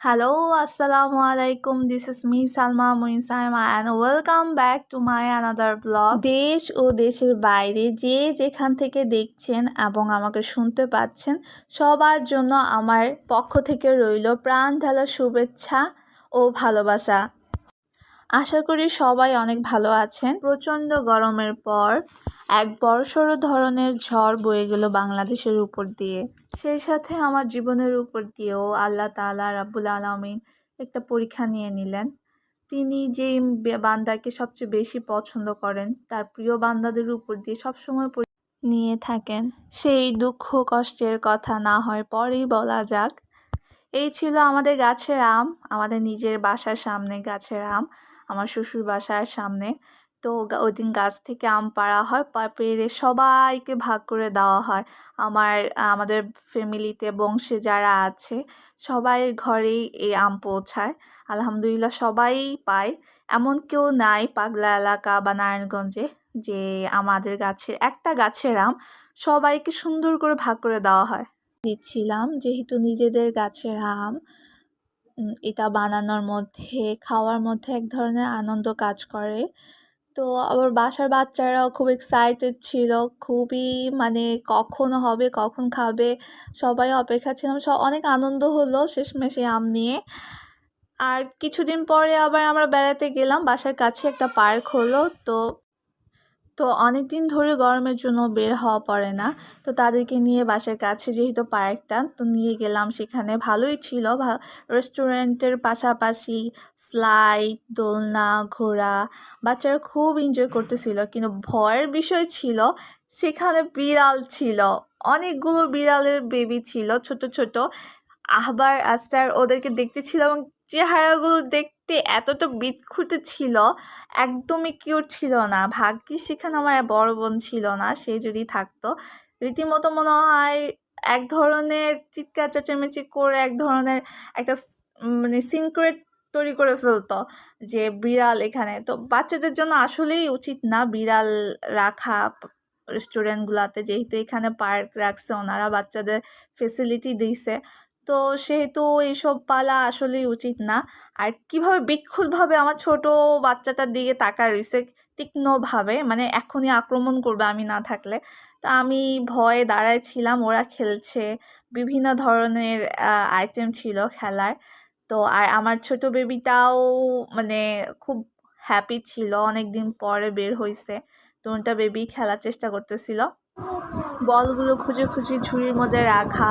Hello, Assalamu alaikum. This is me, Salma Muinsaima, and welcome back to my another vlog. দেশ ও দেশের বাইরে যে যেখান থেকে দেখছেন এবং আমাকে শুনতে পাচ্ছেন সবার জন্য আমার পক্ষ থেকে রইল প্রাণ ঢালা শুভেচ্ছা ও ভালোবাসা। আশা করি সবাই অনেক ভালো আছেন। প্রচণ্ড গরমের পর এক বড়সড় ধরনের ঝড় বয়ে গেল বাংলাদেশের উপর দিয়ে। সেই সাথে আমার জীবনের উপর দিয়েও আল্লাহ তাআলা রাব্বুল আলামিন একটা পরীক্ষা নিয়ে নিলেন। তিনি যেই বান্দাকে সবচেয়ে বেশি পছন্দ করেন তার প্রিয় বান্দাদের উপর দিয়ে সবসময় নিয়ে থাকেন। সেই দুঃখ কষ্টের কথা না হয় পরেই বলা যাক। এই ছিল আমাদের গাছের আম, আমাদের নিজের বাসার সামনে গাছের আম, আমার শ্বশুর বাসার সামনে। তো ওই দিন গাছ থেকে আম পাড়া হয়, পেড়ে সবাইকে ভাগ করে দেওয়া হয়। আমাদের ফ্যামিলিতে বংশে যারা আছে সবাই ঘরেই এই আম পৌঁছায়। আলহামদুলিল্লাহ সবাই পায়, এমন কেউ নাই পাগলা এলাকা বা নারায়ণগঞ্জে যে আমাদের গাছের একটা গাছের আম সবাইকে সুন্দর করে ভাগ করে দেওয়া হয়। দিচ্ছিলাম যেহেতু নিজেদের গাছের আম, এটা বানানোর মধ্যে খাওয়ার মধ্যে এক ধরনের আনন্দ কাজ করে। তো আবার বাসার বাচ্চারাও খুব এক্সাইটেড ছিল, খুবই মানে কখন হবে কখন খাবে সবাই অপেক্ষা ছিলাম। অনেক আনন্দ হলো শেষমেশে আম নিয়ে। আর কিছুদিন পরে আবার আমরা বেড়াতে গেলাম, বাসার কাছে একটা পার্ক হলো। তো অনেক দিন ধরে গরমের জন্য বের হওয়া পড়ে না, তো তাদেরকে নিয়ে বাসার কাছে যেহেতু পার্কটা, তো নিয়ে গেলাম। সেখানে ভালোই ছিল, রেস্টুরেন্টের পাশাপাশি স্লাইড, দোলনা, ঘোড়া, বাচ্চারা খুব এনজয় করতেছিল। কিন্তু ভয়ের বিষয় ছিল সেখানে বিড়াল ছিল, অনেকগুলো বিড়ালের বেবি ছিল ছোট ছোট। আহবার আস্তার ওদেরকে দেখতে ছিল এবং চেহারাগুলো দেখতে এতটা বিদঘুটে ছিল, একদমই কিউট ছিল না। ভাগ্যিস সেখানে আমার বড় বোন ছিল না, সে যদি থাকতো রীতিমতো মনে হয় এক ধরনের চিৎকার চেঁচামেচি করে এক ধরনের একটা মানে সিনক্রেট তৈরি করে ফেলতো যে বিড়াল এখানে। তো বাচ্চাদের জন্য আসলেই উচিত না বিড়াল রাখা রেস্টুরেন্টগুলোতে, যেহেতু এখানে পার্ক রাখছে ওনারা, বাচ্চাদের ফেসিলিটি দিয়েছে, তো সেহেতু এইসব পালা আসলেই উচিত না। আর কীভাবে বিক্ষুব্ধভাবে আমার ছোট বাচ্চাটার দিকে তাকায় রয়েছে তীক্ষ্ণভাবে, মানে এখনই আক্রমণ করবে আমি না থাকলে। তো আমি ভয়ে দাঁড়ায় ছিলাম, ওরা খেলছে, বিভিন্ন ধরনের আইটেম ছিল খেলার। তো আর আমার ছোট বেবিটাও মানে খুব হ্যাপি ছিল, অনেক দিন পরে বের হয়েছে। তো ওটা বেবি খেলার চেষ্টা করতেছিল, বলগুলো খুঁজে খুঁজে ঝুড়ির মধ্যে রাখা।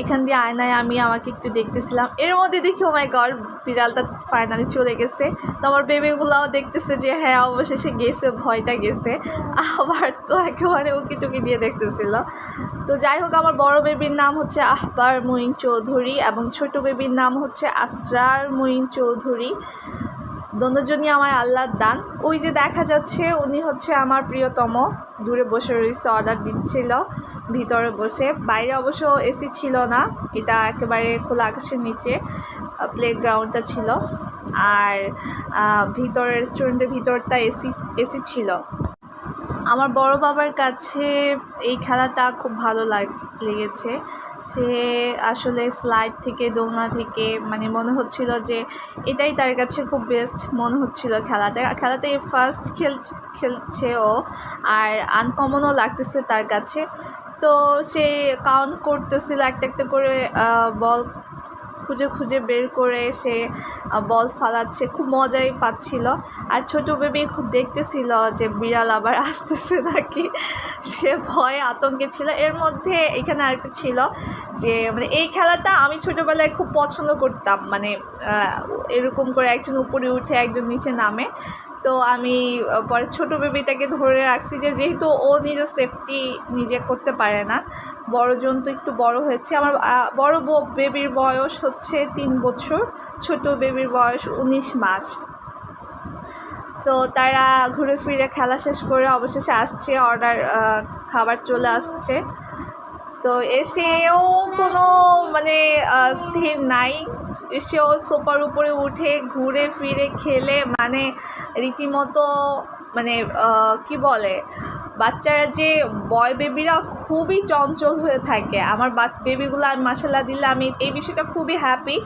এখান দিয়ে আয়নায় আমি আমাকে একটু দেখতেছিলাম, এর মধ্যে দেখি ও মাই গড বিড়ালটা ফাইনালি চলে গেছে। তো আমার বেবিগুলাও দেখতেছে যে হ্যাঁ অবশেষে গেছে, ভয়টা গেছে। আবার তো একেবারে উকি টুকি দিয়ে দেখতেছিল। তো যাই হোক, আমার বড় বেবির নাম হচ্ছে আহবার মুইন চৌধুরী এবং ছোট বেবির নাম হচ্ছে আসরার মুইন চৌধুরী। দোনোজনই আমার আল্লাহর দান। ওই যে দেখা যাচ্ছে উনি হচ্ছে আমার প্রিয়তম, দূরে বসে রয়েছে, অর্ডার দিচ্ছিল ভিতরে বসে। বাইরে অবশ্য এসি ছিল না, এটা একেবারে খোলা আকাশের নিচে প্লেগ্রাউন্ডটা ছিল। আর ভিতরে রেস্টুরেন্টের ভিতরটা এসি ছিল। আমার বড় বাবার কাছে এই খেলাটা খুব ভালো লেগেছে। সে আসলে স্লাইড থেকে, দোলনা থেকে, মানে মনে হচ্ছিল যে এটাই তার কাছে খুব বেস্ট মনে হচ্ছিল। খেলাটা ফার্স্ট খেলছে ও, আর আনকমনও লাগতেছে তার কাছে। তো সে কাউন্ট করতেছিল একটা একটা করে, বল খুঁজে খুঁজে বের করে সে বল ফালাচ্ছে, খুব মজাই পাচ্ছিল। আর ছোটো বেবি খুব দেখতেছিল যে বিড়াল আবার আসতেছে নাকি, সে ভয়ে আতঙ্কে ছিল। এর মধ্যে এখানে আরেকটা ছিল যে মানে এই খেলাটা আমি ছোটোবেলায় খুব পছন্দ করতাম, মানে এরকম করে একজন উপরে উঠে একজন নিচে নামে। তো আমি পরে ছোটো বেবিটাকে ধরে রাখছি যে যেহেতু ও নিজের সেফটি নিজে করতে পারে না, বড়জন তো একটু বড় হয়েছে। আমার বড় বেবির বয়স হচ্ছে 3 বছর, ছোট বেবির বয়স 19 মাস। তো তারা ঘুরে ফিরে খেলা শেষ করে অবশেষে আসছে, খাবার চলে আসছে। তো এসেও কোনো মানে স্থির নাই, এসেও সোফার উপরে উঠে ঘুরে ফিরে খেলে মানে রীতিমতো মানে কি বলে বাচ্চারা যে বয় বেবিরা খুবই চঞ্চল হয়ে থাকে। আমার বেবিগুলো আমি মাশাআল্লাহ দিলে আমি এই বিষয়টা খুবই হ্যাপি।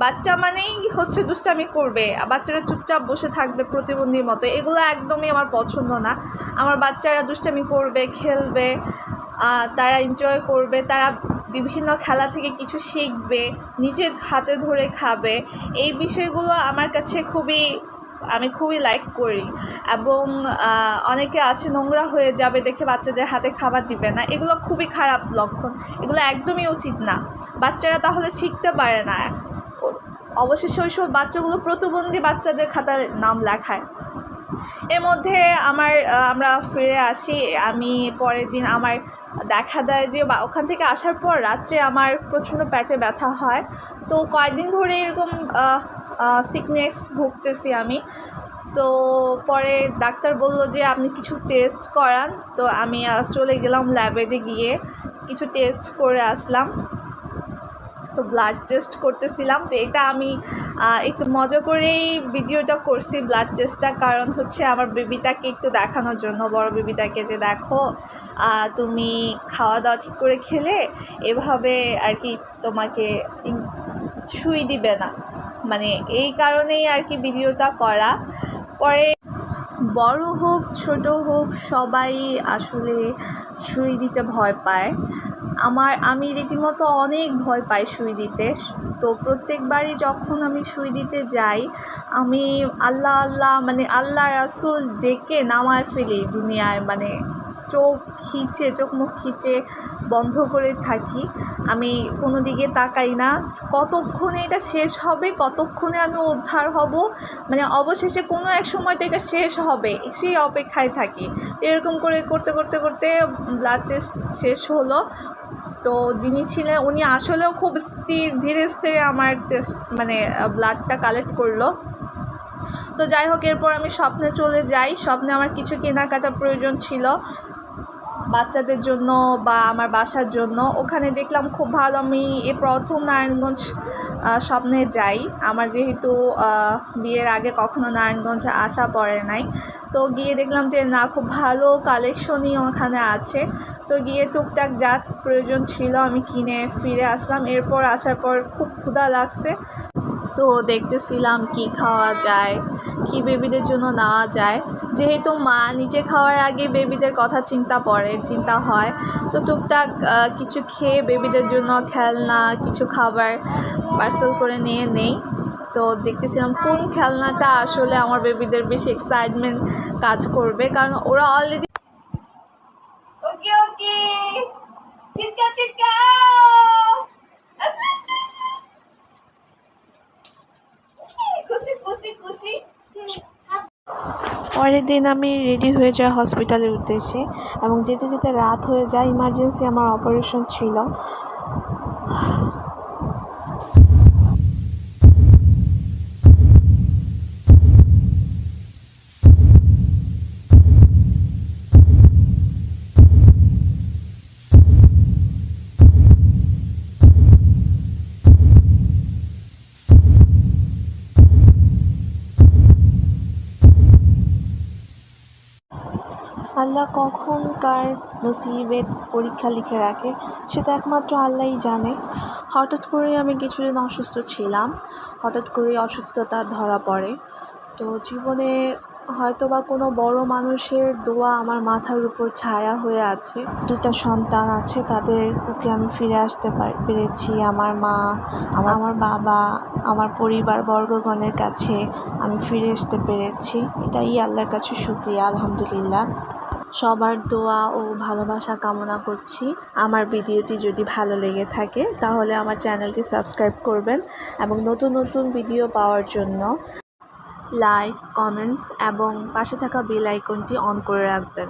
বাচ্চা মানেই হচ্ছে দুষ্টামি করবে, বাচ্চারা চুপচাপ বসে থাকবে প্রতিবন্ধীর মতো, এগুলো একদমই আমার পছন্দ না। আমার বাচ্চারা দুষ্টামি করবে, খেলবে, তারা এনজয় করবে, তারা বিভিন্ন খেলা থেকে কিছু শিখবে, নিজের হাতে ধরে খাবে। এই বিষয়গুলো আমার কাছে আমি খুবই লাইক করি। এবং অনেকে আছে নোংরা হয়ে যাবে দেখে বাচ্চাদের হাতে খাবার দিবে না, এগুলো খুবই খারাপ লক্ষণ, এগুলো একদমই উচিত না। বাচ্চারা তাহলে শিখতে পারে না। অবশেষে ওইসব বাচ্চাগুলো প্রতিবন্ধী বাচ্চাদের খাতায় নাম লেখায়। এর মধ্যে আমরা ফিরে আসি। আমি পরের দিন আমার দেখা দেয় যে ওখান থেকে আসার পর রাত্রে আমার প্রচণ্ড পেটে ব্যথা হয়। তো কয়েকদিন ধরে এরকম সিকনেস ভুগতেছি আমি। তো পরে ডাক্তার বলল যে আপনি কিছু টেস্ট করান। তো আমি চলে গেলাম ল্যাবেতে, গিয়ে কিছু টেস্ট করে আসলাম। তো ব্লাড টেস্ট করতেছিলাম। তো এটা আমি একটু মজা করেই ভিডিওটা করছি, ব্লাড টেস্টটা, কারণ হচ্ছে আমার বেবিটাকে একটু দেখানোর জন্য, বড় বেবিটাকে, যে দেখো তুমি খাওয়া দাওয়া ঠিক করে খেলে এভাবে আর কি তোমাকে সুই দিবে না, মানে এই কারণেই আর কি ভিডিওটা করা। পরে বড় হোক ছোট হোক সবাই আসলে সুই দিতে ভয় পায়। আমি রীতিমতো অনেক ভয় পাই সুই দিতে। তো প্রত্যেকবারই যখন আমি সুই দিতে যাই আমি আল্লাহ আল্লাহ মানে আল্লাহ রাসূল ডেকে নামায় ফেলি দুনিয়ায়, মানে চোখ মুখ খিচে বন্ধ করে থাকি। আমি কোনো দিকে তাকাই না, কতক্ষণে এটা শেষ হবে, কতক্ষণে আমি উদ্ধার হব, মানে অবশেষে কোনো এক সময় তো এটা শেষ হবে, সেই অপেক্ষায় থাকি। এরকম করে করতে করতে করতে ব্লাড টেস্ট শেষ হলো। তো যিনি ছিলেন উনি আসলেও খুব ধীরে স্থিরে আমার টেস্ট ব্লাডটা কালেক্ট করলো। তো যাই হোক, এরপর আমি স্বপ্নে চলে যাই। স্বপ্নে আমার কিছু কেনাকাটার প্রয়োজন ছিল বাচ্চাদের জন্য বা আমার বাসার জন্য। ওখানে দেখলাম খুব ভালো, আমি প্রথম নারায়ণগঞ্জ স্বপ্নে যাই। আমার যেহেতু বিয়ের আগে কখনো নারায়ণগঞ্জ আসা পড়ে নাই, তো গিয়ে দেখলাম যে না, খুব ভালো কালেকশনই ওখানে আছে। তো গিয়ে টুকটাক যা প্রয়োজন ছিল আমি কিনে ফিরে আসলাম। এরপর আসার পর খুব ক্ষুধা লাগছে, তো দেখতেছিলাম কি খাওয়া যায়, কি বেবিদের জন্য নেওয়া যায়। যেহেতু মা নিজে খাওয়ার আগে বেবিদের কথা চিন্তা হয়, তো টুকটাক কিছু খেয়ে বেবিদের জন্য খেলনা কিছু খাবার পার্সেল করে নিয়ে নেই। তো দেখতেছিলাম কোন খেলনাটা আসলে আমার বেবিদের বেশি এক্সাইটমেন্ট কাজ করবে, কারণ ওরা অলরেডি ওকে ওকে চিৎকার পরের দিন আমি রেডি হয়ে যাই হসপিটালের উদ্দেশ্যে, এবং যেতে যেতে রাত হয়ে যায়। ইমার্জেন্সি আমার অপারেশন ছিল। আল্লাহ কখন কার নসিবের পরীক্ষা লিখে রাখে সেটা একমাত্র আল্লাহই জানে। হঠাৎ করেই আমি কিছুদিন অসুস্থ ছিলাম, হঠাৎ করেই অসুস্থতা ধরা পড়ে। তো জীবনে হয়তো বা কোনো বড় মানুষের দোয়া আমার মাথার উপর ছায়া হয়ে আছে। দুটো সন্তান আছে, তাদের বুকে আমি ফিরে আসতে পেরেছি। আমার মা, আমার বাবা, আমার পরিবার বর্গগণের কাছে আমি ফিরে আসতে পেরেছি। এটাই আল্লাহর কাছে শুকরিয়া, আলহামদুলিল্লাহ। সবার দোয়া ও ভালোবাসা কামনা করছি। আমার ভিডিওটি যদি ভালো লেগে থাকে তাহলে আমার চ্যানেলটি সাবস্ক্রাইব করবেন, এবং নতুন নতুন ভিডিও পাওয়ার জন্য লাইক, কমেন্টস এবং পাশে থাকা বেল আইকনটি অন করে রাখবেন।